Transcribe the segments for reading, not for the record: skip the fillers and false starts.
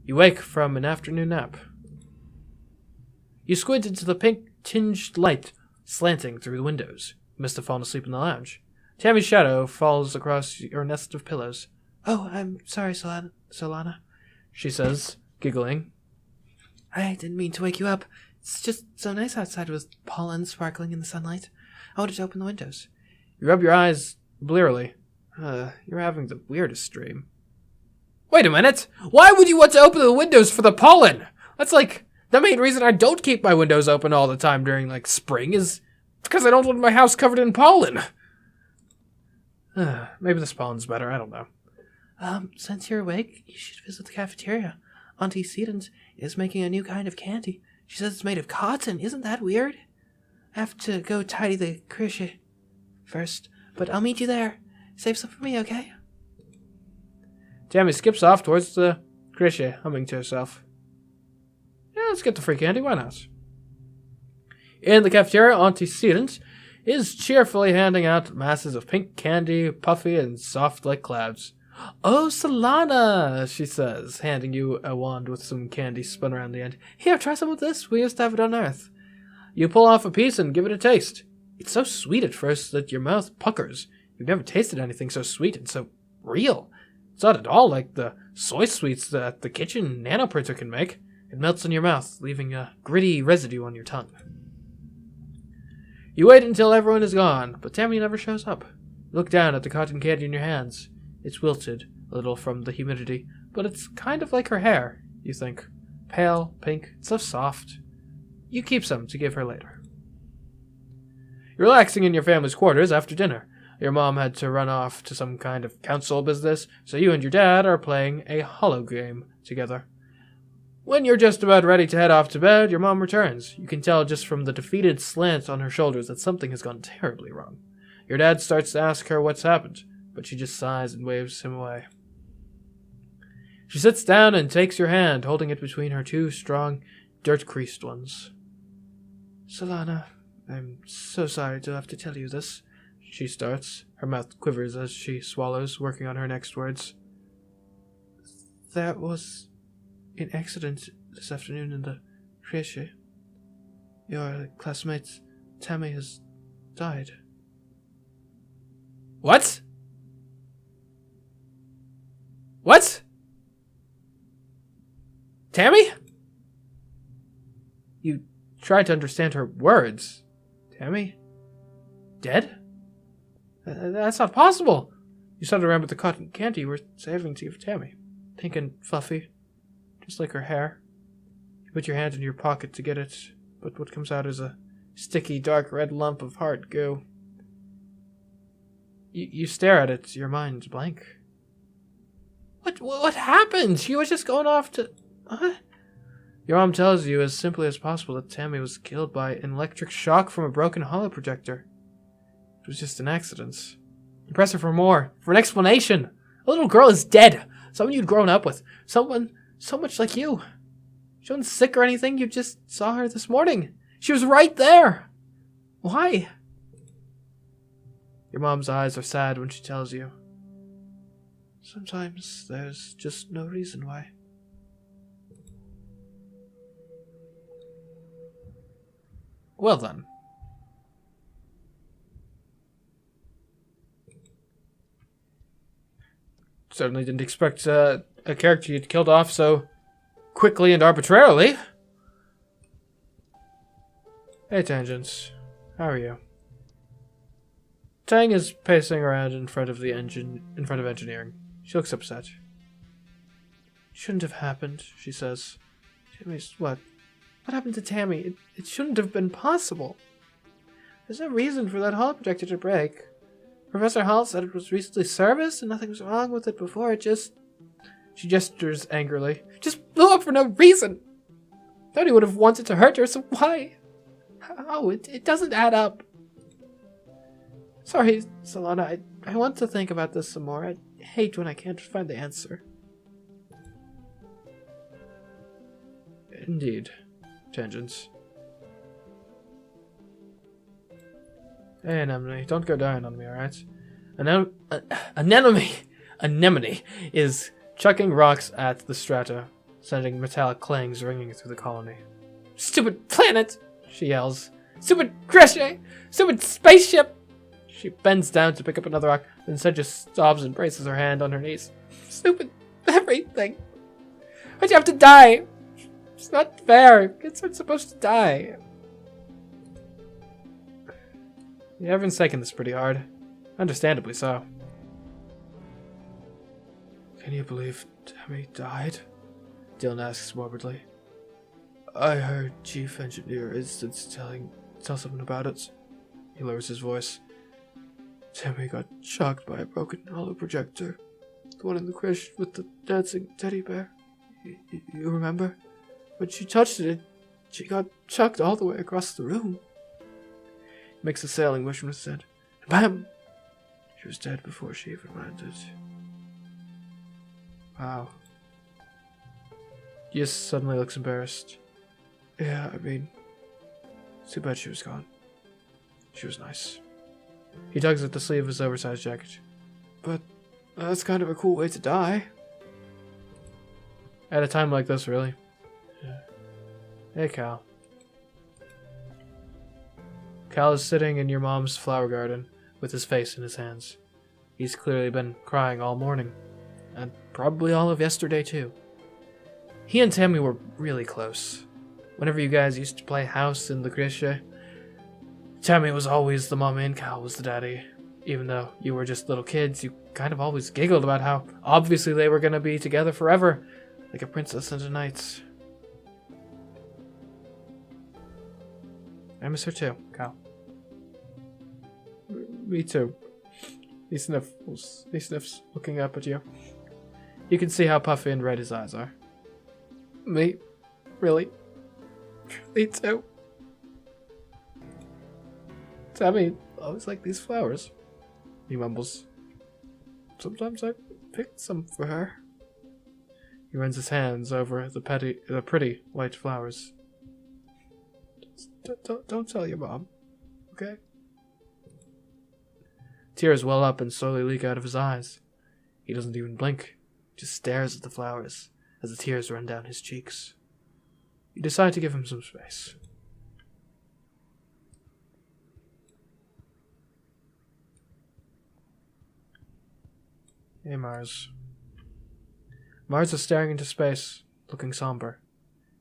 You wake from an afternoon nap. You squint into the pink-tinged light slanting through the windows. You must have fallen asleep in the lounge. Tammy's shadow falls across your nest of pillows. "Oh, I'm sorry, Solana," she says, giggling. "I didn't mean to wake you up. It's just so nice outside with pollen sparkling in the sunlight. I wanted to open the windows." You rub your eyes blearily. You're having the weirdest dream. Wait a minute! Why would you want to open the windows for the pollen? That's like the main reason I don't keep my windows open all the time during spring is because I don't want my house covered in pollen. Maybe this pollen's better, I don't know. Since you're awake, you should visit the cafeteria. Auntie Sedent is making a new kind of candy. She says it's made of cotton. Isn't that weird? I have to go tidy the crochet first, but I'll meet you there. Save some for me, okay? Tammy skips off towards the crochet, humming to herself. Yeah, let's get the free candy, why not? In the cafeteria, Auntie Sedent is cheerfully handing out masses of pink candy, puffy and soft like clouds. "Oh, Solana," she says, handing you a wand with some candy spun around the end. "Here, try some of this. We used to have it on Earth." You pull off a piece and give it a taste. It's so sweet at first that your mouth puckers. You've never tasted anything so sweet and so real. It's not at all like the soy sweets that the kitchen nanoprinter can make. It melts in your mouth, leaving a gritty residue on your tongue. You wait until everyone is gone, but Tammy never shows up. You look down at the cotton candy in your hands. It's wilted a little from the humidity, but it's kind of like her hair, you think. Pale, pink, it's so soft. You keep some to give her later. You're relaxing in your family's quarters after dinner. Your mom had to run off to some kind of council business, so you and your dad are playing a holo game together. When you're just about ready to head off to bed, your mom returns. You can tell just from the defeated slant on her shoulders that something has gone terribly wrong. Your dad starts to ask her what's happened, but she just sighs and waves him away. She sits down and takes your hand, holding it between her two strong, dirt-creased ones. "Solana, I'm so sorry to have to tell you this," she starts. Her mouth quivers as she swallows, working on her next words. "There was an accident this afternoon in the creche. Your classmate, Tammy, has died." What? What? Tammy? You tried to understand her words. Tammy? Dead? That's not possible. You started around with the cotton candy you were saving to give Tammy. Pink and fluffy, just like her hair. You put your hand in your pocket to get it, but what comes out is a sticky, dark red lump of hard goo. You stare at it, your mind's blank. What happened? She was just going off to... What? Your mom tells you as simply as possible that Tammy was killed by an electric shock from a broken holoprojector. It was just an accident. You press her for more, for an explanation. A little girl is dead. Someone you'd grown up with. Someone so much like you. She wasn't sick or anything. You just saw her this morning. She was right there. Why? Your mom's eyes are sad when she tells you. Sometimes there's just no reason why. Well then. Certainly didn't expect a character you'd killed off so quickly and arbitrarily. Hey, Tangents. How are you? Tang is pacing around in front of engineering. She looks upset. Shouldn't have happened, she says. Tammy's what? What happened to Tammy? It shouldn't have been possible. There's no reason for that holoprojector to break. Professor Hall said it was recently serviced and nothing was wrong with it before. It just... She gestures angrily. Just blew up for no reason. Nobody would have wanted to hurt her, so why? How? It doesn't add up. Sorry, Solana. I want to think about this some more. I hate when I can't find the answer. Indeed. Tangents. Hey, Anemone, don't go down on me, alright? Anemone is chucking rocks at the strata sending metallic clangs ringing through the colony. Stupid planet! She yells. Stupid crochet! Stupid spaceship! She bends down to pick up another rock, but instead just sobs and braces her hand on her knees. Stupid everything! Why'd you have to die? It's not fair. Kids aren't supposed to die. Yeah, everyone's taking this pretty hard. Understandably so. Can you believe Tammy died? Dylan asks morbidly. I heard Chief Engineer Instance tell someone about it. He lowers his voice. Tammy got shocked by a broken hollow projector. The one in the crash with the dancing teddy bear. You remember? When she touched it, she got chucked all the way across the room. He makes a sailing motion with his head. Bam! She was dead before she even landed. Wow. Yes, suddenly looks embarrassed. Yeah, I mean, it's too bad she was gone. She was nice. He tugs at the sleeve of his oversized jacket. But that's kind of a cool way to die. At a time like this, really. Yeah. Hey, Cal. Cal is sitting in your mom's flower garden with his face in his hands. He's clearly been crying all morning. And probably all of yesterday, too. He and Tammy were really close. Whenever you guys used to play house in the Grisha, Tammy was always the mommy and Cal was the daddy. Even though you were just little kids, you kind of always giggled about how obviously they were going to be together forever, like a princess and a knight. I miss her too, Cal. Me too. He sniffs, looking up at you. You can see how puffy and red his eyes are. Me? Really? Me too. Tammy, I always like these flowers. He mumbles. Sometimes I picked some for her. He runs his hands over the pretty white flowers. Don't tell your mom, okay? Tears well up and slowly leak out of his eyes. He doesn't even blink, just stares at the flowers as the tears run down his cheeks. You decide to give him some space. Hey, Mars. Mars is staring into space, looking somber.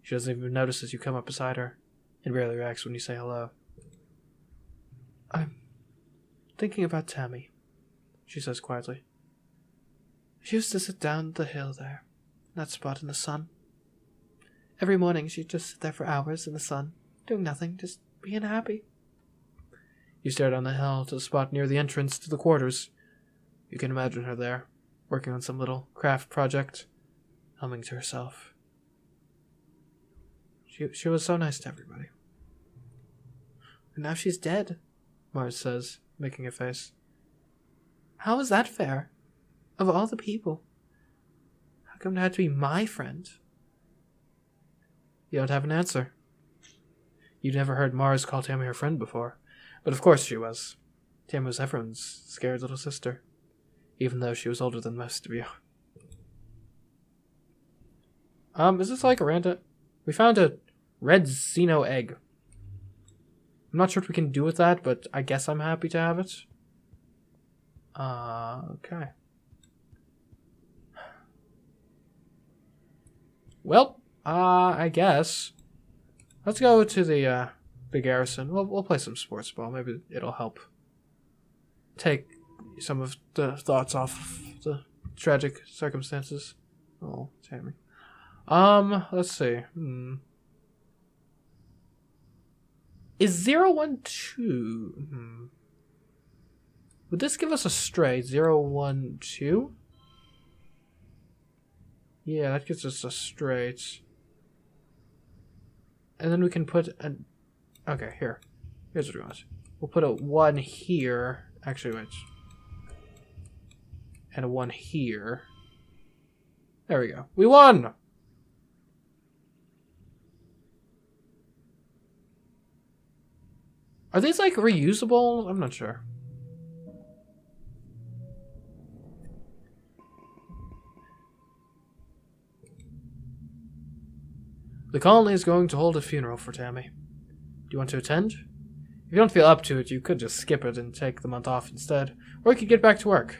She doesn't even notice as you come up beside her, and rarely reacts when you say hello. I'm thinking about Tammy, she says quietly. She used to sit down the hill there, in that spot in the sun. Every morning she'd just sit there for hours in the sun, doing nothing, just being happy. You stare down the hill to the spot near the entrance to the quarters. You can imagine her there, working on some little craft project, humming to herself. She was so nice to everybody. And now she's dead, Mars says, making a face. How is that fair? Of all the people. How come it had to be my friend? You don't have an answer. You'd never heard Mars call Tammy her friend before, but of course she was. Tammy was everyone's scared little sister, even though she was older than most of you. Is this like a random... We found a red Xeno egg. I'm not sure what we can do with that, but I guess I'm happy to have it. Okay. Well, I guess. Let's go to the garrison. We'll play some sports ball. Maybe it'll help take some of the thoughts off the tragic circumstances. Oh, Tammy. Let's see. Is 012? Would this give us a straight? 012? Yeah, that gives us a straight. And then we can put an... Okay, here. Here's what we want. We'll put a 1 here. Actually, wait. And a 1 here. There we go. We won! Are these, like, reusable? I'm not sure. The colony is going to hold a funeral for Tammy. Do you want to attend? If you don't feel up to it, you could just skip it and take the month off instead. Or you could get back to work.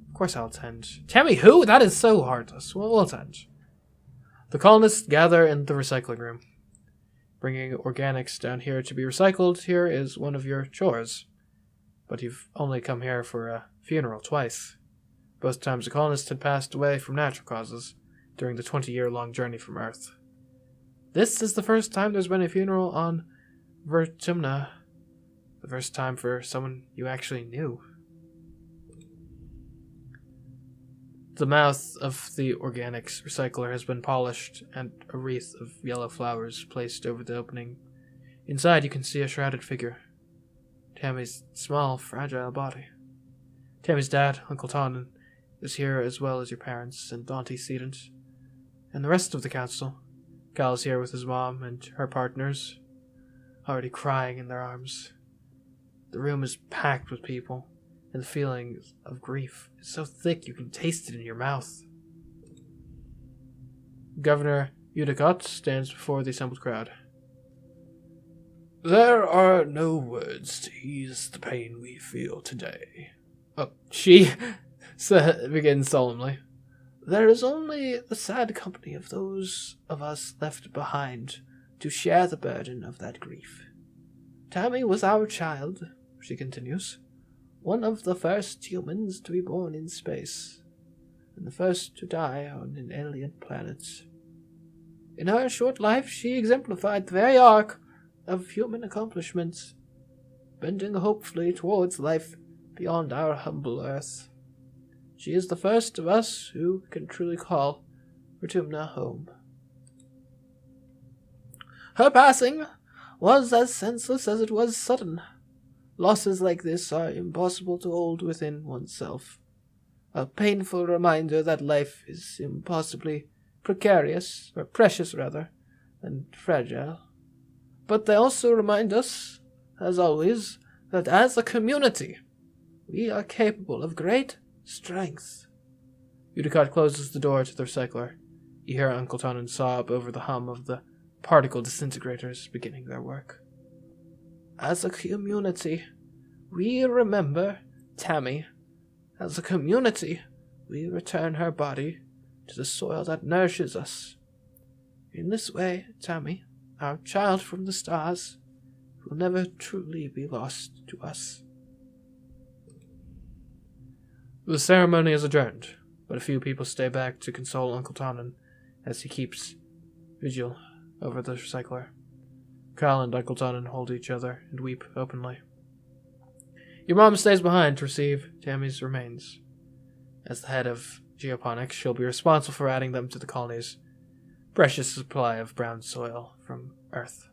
Of course I'll attend. Tammy who? That is so heartless. Well, we'll attend. The colonists gather in the recycling room. Bringing organics down here to be recycled here is one of your chores. But you've only come here for a funeral twice. Both times the colonists had passed away from natural causes during the 20-year-long journey from Earth. This is the first time there's been a funeral on Vertumna. The first time for someone you actually knew. The mouth of the organics recycler has been polished and a wreath of yellow flowers placed over the opening. Inside you can see a shrouded figure. Tammy's small, fragile body. Tammy's dad, Uncle Tannen, is here as well as your parents and Auntie Sedent. And the rest of the council. Cal is here with his mom and her partners, already crying in their arms. The room is packed with people, and the feeling of grief is so thick you can taste it in your mouth. Governor Udicott stands before the assembled crowd. There are no words to ease the pain we feel today. Oh, she begins solemnly. There is only the sad company of those of us left behind to share the burden of that grief. Tammy was our child, she continues, one of the first humans to be born in space, and the first to die on an alien planet. In her short life, she exemplified the very arc of human accomplishments, bending hopefully towards life beyond our humble Earth. She is the first of us who can truly call Vertumna home. Her passing was as senseless as it was sudden. Losses like this are impossible to hold within oneself. A painful reminder that life is impossibly precarious, or precious rather, and fragile. But they also remind us, as always, that as a community, we are capable of great strength. Udicott closes the door to the recycler. You hear Uncle Tannen sob over the hum of the particle disintegrators beginning their work. As a community, we remember Tammy. As a community, we return her body to the soil that nourishes us. In this way, Tammy, our child from the stars, will never truly be lost to us. The ceremony is adjourned, but a few people stay back to console Uncle Tannen as he keeps vigil over the recycler. Cal and Uncle Tannen hold each other and weep openly. Your mom stays behind to receive Tammy's remains. As the head of geoponics, she'll be responsible for adding them to the colony's precious supply of brown soil from Earth.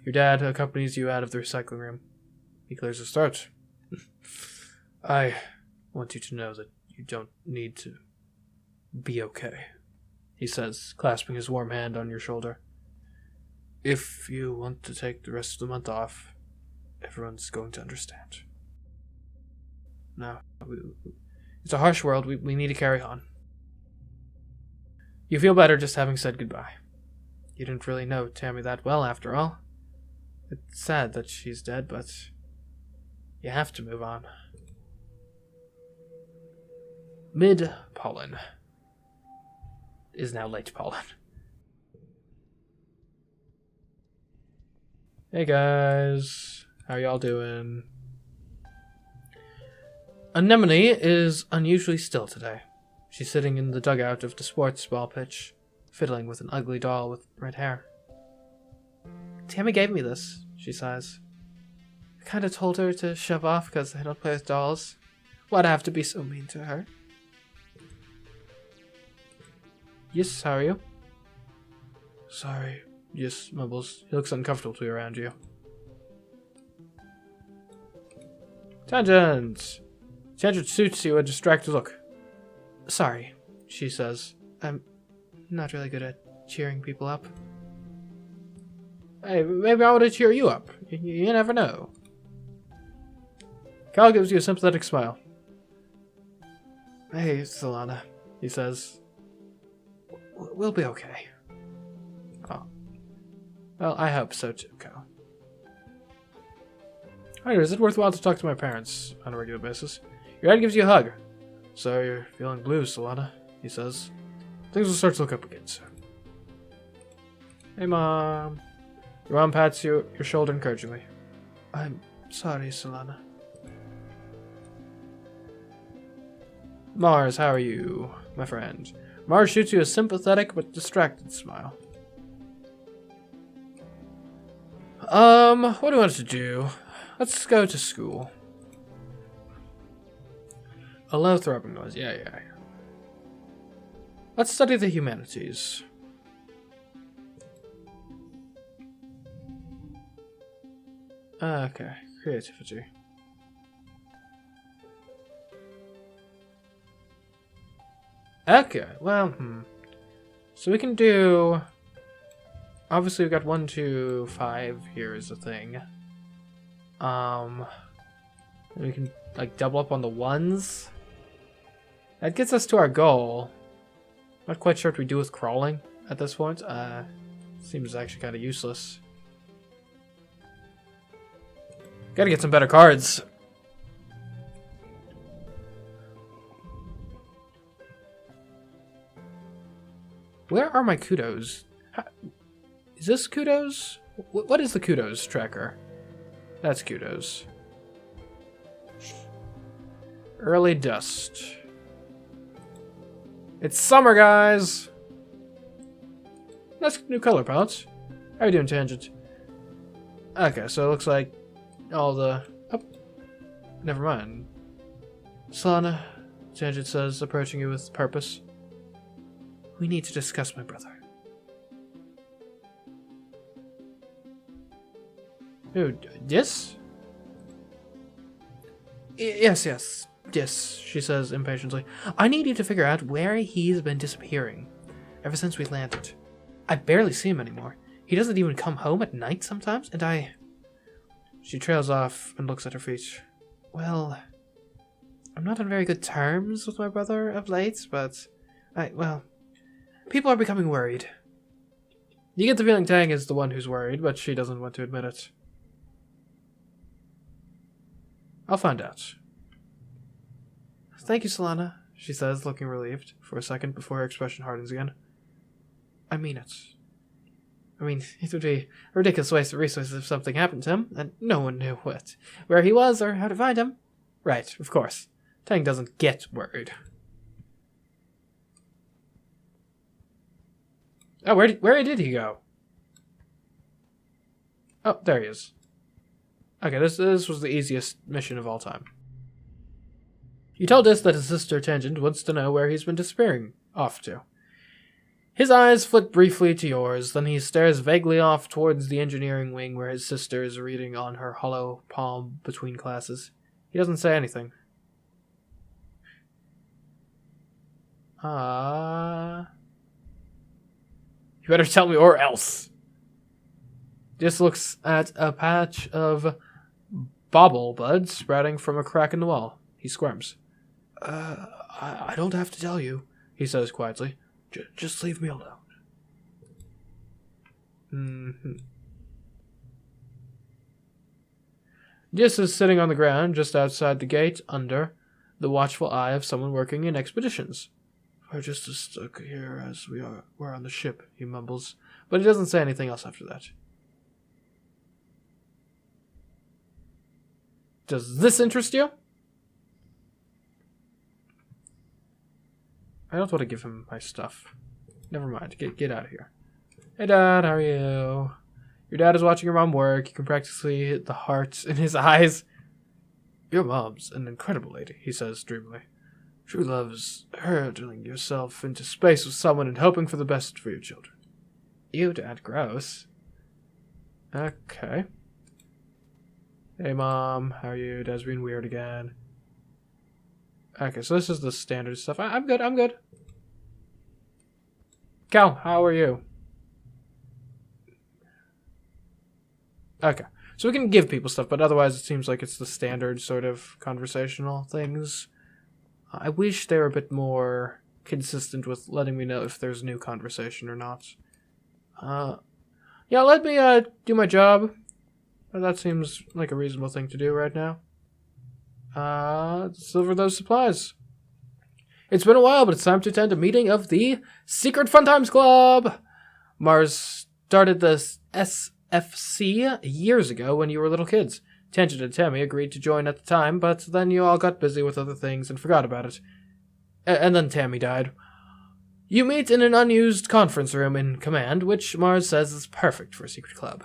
Your dad accompanies you out of the recycling room. He clears his throat. I want you to know that you don't need to be okay, he says, clasping his warm hand on your shoulder. If you want to take the rest of the month off, everyone's going to understand. No, it's a harsh world. We need to carry on. You feel better just having said goodbye. You didn't really know Tammy that well, after all. It's sad that she's dead, but you have to move on. Mid-pollen is now late pollen. Hey guys, how y'all doing? Anemone is unusually still today. She's sitting in the dugout of the sports ball pitch, fiddling with an ugly doll with red hair. Tammy gave me this, she sighs. I kinda told her to shove off because I don't play with dolls. Why'd I have to be so mean to her? Yes, how are you? Sorry. Yes, mumbles. He looks uncomfortable to be around you. Tangent! Tangent suits you a distracted look. Sorry, she says. I'm not really good at cheering people up. Hey, maybe I want to cheer you up. You never know. Kyle gives you a sympathetic smile. Hey, Solana, he says. We'll be okay. Oh. Well, I hope so too, Cal. Hi, is it worthwhile to talk to my parents on a regular basis? Your dad gives you a hug. So you're feeling blue, Solana, he says. Things will start to look up again soon. Hey, Mom. Your mom pats your shoulder encouragingly. I'm sorry, Solana. Mars, how are you, my friend? Mars shoots you a sympathetic but distracted smile. What do you want us to do? Let's go to school. A low throbbing noise. Yeah. Let's study the humanities. Okay, creativity. Okay, well, So we can do... Obviously, we've got 1, 2, 5 here is a thing. We can, like, double up on the ones. That gets us to our goal. Not quite sure what we do with crawling at this point. Seems actually kind of useless. Gotta get some better cards. Where are my kudos? Is this kudos? What is the kudos tracker? That's kudos. Early dust. It's summer, guys! That's new color palettes. How are you doing, Tangent? Okay, so it looks like all the... Oh, never mind. Solana, Tangent says, approaching you with purpose. We need to discuss my brother. Who, this? Yes, she says impatiently. I need you to figure out where he's been disappearing ever since we landed. I barely see him anymore. He doesn't even come home at night sometimes, and She trails off and looks at her feet. Well, I'm not on very good terms with my brother of late, but people are becoming worried. You get the feeling Tang is the one who's worried, but she doesn't want to admit it. I'll find out. Thank you, Solana, she says, looking relieved for a second before her expression hardens again. I mean it. I mean, it would be a ridiculous waste of resources if something happened to him, and no one knew where he was or how to find him. Right, of course. Tang doesn't get worried. Oh, where did he go? Oh, there he is. Okay, this was the easiest mission of all time. You told us that his sister Tangent wants to know where he's been disappearing off to. His eyes flit briefly to yours, then he stares vaguely off towards the engineering wing where his sister is reading on her hollow palm between classes. He doesn't say anything. You better tell me or else. Just looks at a patch of bobble buds sprouting from a crack in the wall. He squirms. I don't have to tell you, he says quietly. Just leave me alone. Jis is sitting on the ground just outside the gate under the watchful eye of someone working in expeditions. We're just as stuck here as we're on the ship, he mumbles, but he doesn't say anything else after that. Does this interest you? I don't want to give him my stuff. Never mind. Get out of here. Hey, Dad. How are you? Your dad is watching your mom work. You can practically hit the heart in his eyes. Your mom's an incredible lady, he says dreamily. True love's hurtling yourself into space with someone and hoping for the best for your children. Ew, Dad. Gross. Okay. Hey, Mom. How are you? Dad's being weird again. Okay, so this is the standard stuff. I'm good. Cal, how are you? Okay, so we can give people stuff, but otherwise it seems like it's the standard sort of conversational things. I wish they were a bit more consistent with letting me know if there's new conversation or not. Yeah, let me do my job. That seems like a reasonable thing to do right now. Deliver those supplies. It's been a while, but it's time to attend a meeting of the Secret Fun Times Club. Mars started the SFC years ago when you were little kids. Tangent and Tammy agreed to join at the time, but then you all got busy with other things and forgot about it. And then Tammy died. You meet in an unused conference room in command, which Mars says is perfect for a secret club.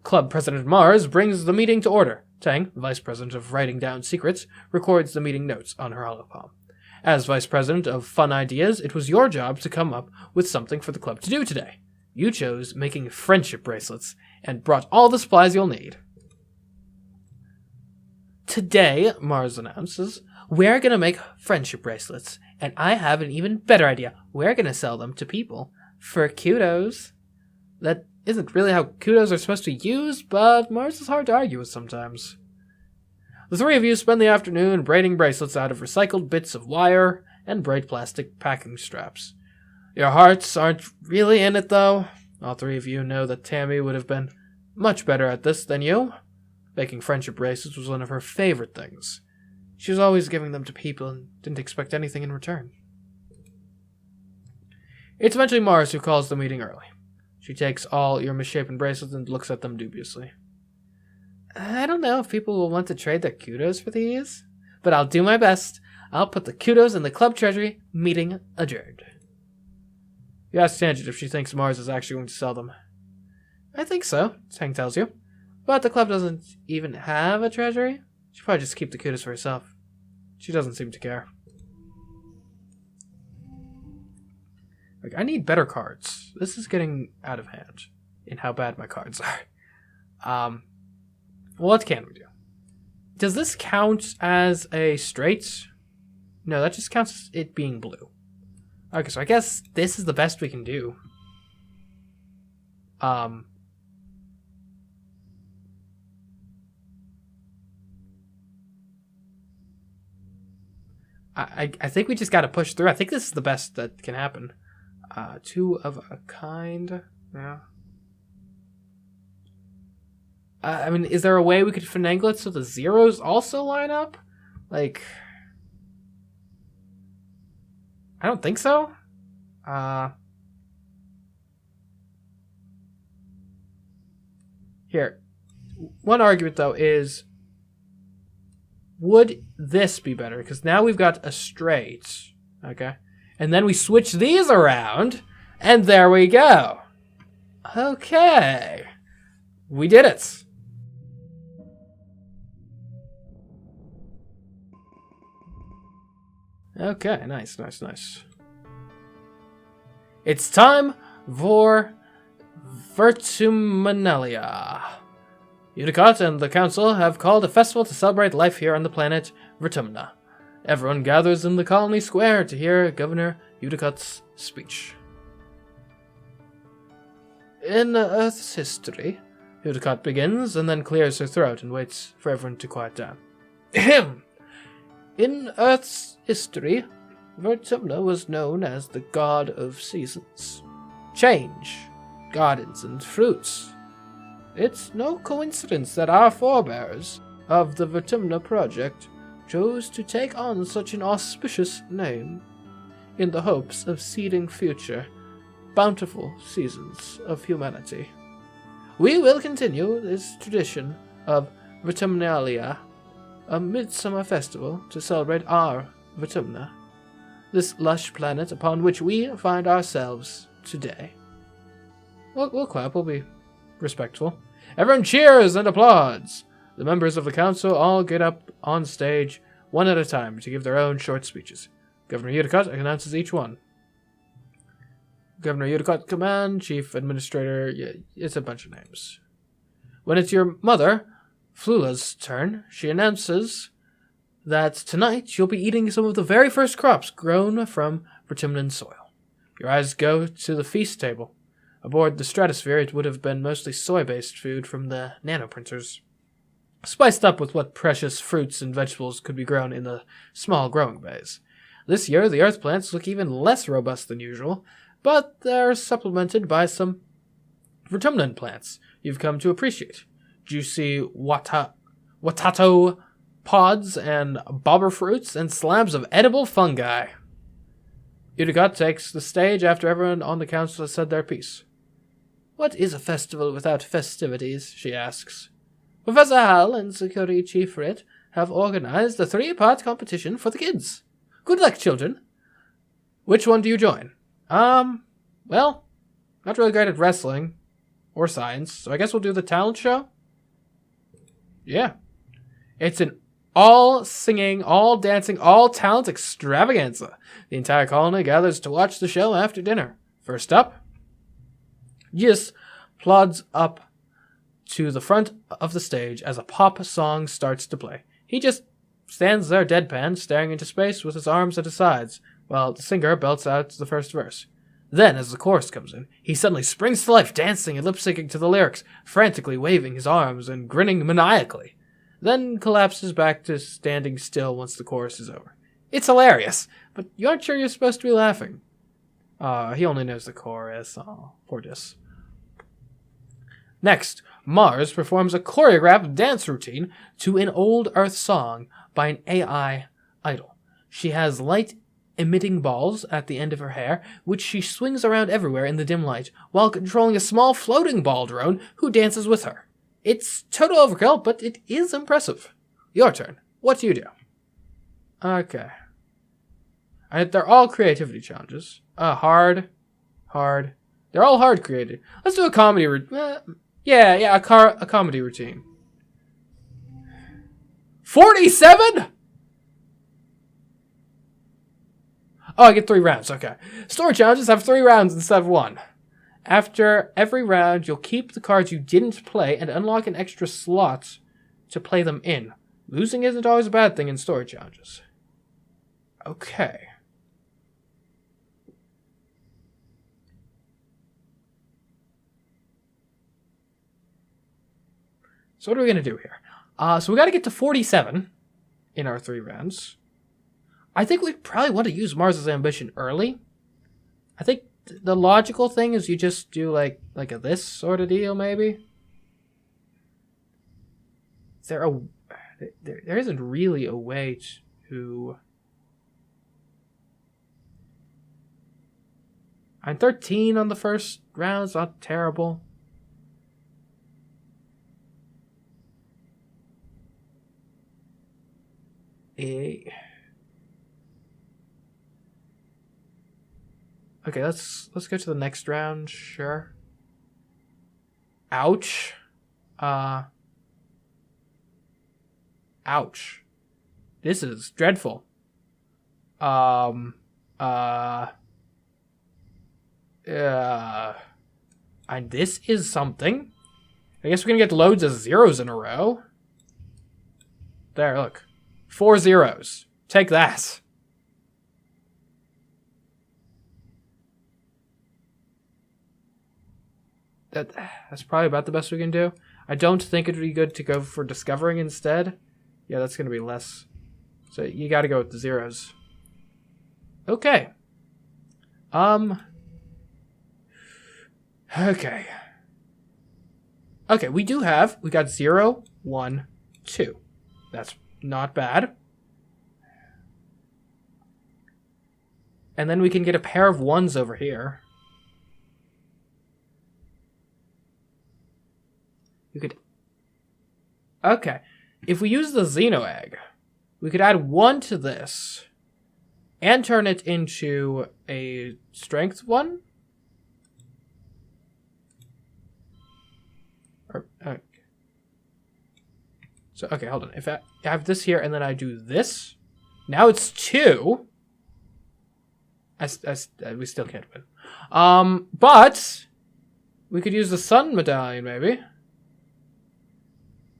Club President Mars brings the meeting to order. Tang, Vice President of Writing Down Secrets, records the meeting notes on her holopalm. As Vice President of Fun Ideas, it was your job to come up with something for the club to do today. You chose making friendship bracelets and brought all the supplies you'll need. Today, Mars announces, we're going to make friendship bracelets, and I have an even better idea. We're going to sell them to people for kudos. That isn't really how kudos are supposed to use, but Mars is hard to argue with sometimes. The three of you spend the afternoon braiding bracelets out of recycled bits of wire and bright plastic packing straps. Your hearts aren't really in it, though. All three of you know that Tammy would have been much better at this than you. Making friendship bracelets was one of her favorite things. She was always giving them to people and didn't expect anything in return. It's eventually Mars who calls the meeting early. She takes all your misshapen bracelets and looks at them dubiously. I don't know if people will want to trade their kudos for these, but I'll do my best. I'll put the kudos in the club treasury. Meeting adjourned. You ask Tangent if she thinks Mars is actually going to sell them. I think so, Tang tells you. But the club doesn't even have a treasury. She'll probably just keep the kudos for herself. She doesn't seem to care. Like, I need better cards. This is getting out of hand in how bad my cards are. What can we do? Does this count as a straight? No, that just counts as it being blue. Okay, so I guess this is the best we can do. I think we just gotta push through. I think this is the best that can happen. Two of a kind. Yeah. I mean, is there a way we could finagle it so the zeros also line up? Like, I don't think so. Here. One argument, though, is would this be better? Because now we've got a straight. Okay. And then we switch these around, and there we go. Okay. We did it. Okay, nice. It's time for Vertumnalia. Unicott and the Council have called a festival to celebrate life here on the planet Vertumna. Everyone gathers in the colony square to hear Governor Udicott's speech. In Earth's history, Udicott begins and then clears her throat and waits for everyone to quiet down. Ahem! In Earth's history, Vertumna was known as the god of seasons, change, gardens, and fruits. It's no coincidence that our forebears of the Vertumna project chose to take on such an auspicious name in the hopes of seeding future, bountiful seasons of humanity. We will continue this tradition of Vertumnalia, a midsummer festival to celebrate our Vertumna, this lush planet upon which we find ourselves today. We'll clap, we'll be respectful. Everyone cheers and applauds. The members of the council all get up on stage, one at a time, to give their own short speeches. Governor Udicott announces each one. Governor Udicott Command, Chief Administrator, it's a bunch of names. When it's your mother, Flula's turn, she announces that tonight you'll be eating some of the very first crops grown from Vertumnan soil. Your eyes go to the feast table. Aboard the Stratosphere, it would have been mostly soy-based food from the nanoprinters, spiced up with what precious fruits and vegetables could be grown in the small growing bays. This year, the earth plants look even less robust than usual, but they're supplemented by some vertumnant plants you've come to appreciate. Juicy watato pods and bobber fruits and slabs of edible fungi. Udigot takes the stage after everyone on the council has said their piece. What is a festival without festivities, she asks. Professor Hal and Security Chief Ritt have organized a 3-part competition for the kids. Good luck, children. Which one do you join? Well, not really great at wrestling or science, so I guess we'll do the talent show. Yeah. It's an all singing, all dancing, all talent extravaganza. The entire colony gathers to watch the show after dinner. First up, Gis plods up to the front of the stage as a pop song starts to play. He just stands there deadpan, staring into space with his arms at his sides, while the singer belts out the first verse. Then, as the chorus comes in, he suddenly springs to life, dancing and lip-syncing to the lyrics, frantically waving his arms and grinning maniacally. Then collapses back to standing still once the chorus is over. It's hilarious, but you aren't sure you're supposed to be laughing. He only knows the chorus. Oh, poor Dis. Next, Mars performs a choreographed dance routine to an old Earth song by an AI idol. She has light-emitting balls at the end of her hair, which she swings around everywhere in the dim light, while controlling a small floating ball drone who dances with her. It's total overkill, but it is impressive. Your turn. What do you do? Okay. They're all creativity challenges. Hard. They're all hard creative. Let's do a comedy a comedy routine. 47? Oh, I get 3 rounds. Okay. Story challenges have 3 rounds instead of 1. After every round, you'll keep the cards you didn't play and unlock an extra slot to play them in. Losing isn't always a bad thing in story challenges. Okay. So what are we going to do here? So we got to get to 47 in our 3 rounds. I think we probably want to use Mars's Ambition early. I think the logical thing is you just do like a this sort of deal, maybe. There isn't really a way to... I'm 13 on the first round. It's not terrible. Okay, let's go to the next round, sure. Ouch. Ouch. This is dreadful. And this is something. I guess we're gonna get loads of zeros in a row. There, look. 4 zeros. Take that. That's probably about the best we can do. I don't think it would be good to go for discovering instead. Yeah, that's going to be less. So you got to go with the zeros. Okay. Okay. Okay, we got 0, 1, 2. That's not bad. And then we can get a pair of 1s over here. You could... Okay. If we use the Xeno Egg, we could add 1 to this and turn it into a Strength 1. So, okay, hold on. If I have this here and then I do this, now it's 2. We still can't win. But we could use the Sun Medallion, maybe.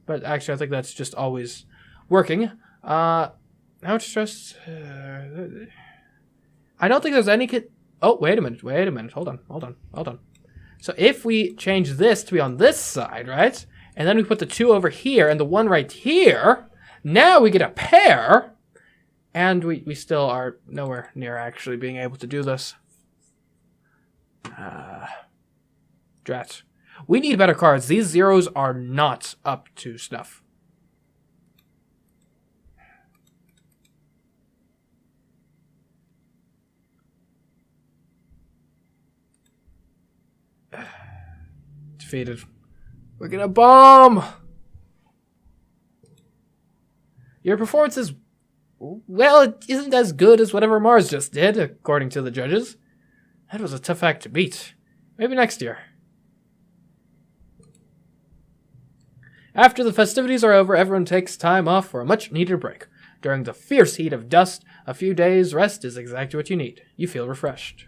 But actually, I think that's just always working. How much stress? I don't think there's any... Oh, wait a minute. Hold on. So if we change this to be on this side, right? And then we put the 2 over here and the 1 right here. Now we get a pair. And we still are nowhere near actually being able to do this. Drat. We need better cards. These zeros are not up to snuff. Defeated. We're gonna bomb! Your performance is... well, it isn't as good as whatever Mars just did, according to the judges. That was a tough act to beat. Maybe next year. After the festivities are over, everyone takes time off for a much-needed break. During the fierce heat of dust, a few days' rest is exactly what you need. You feel refreshed.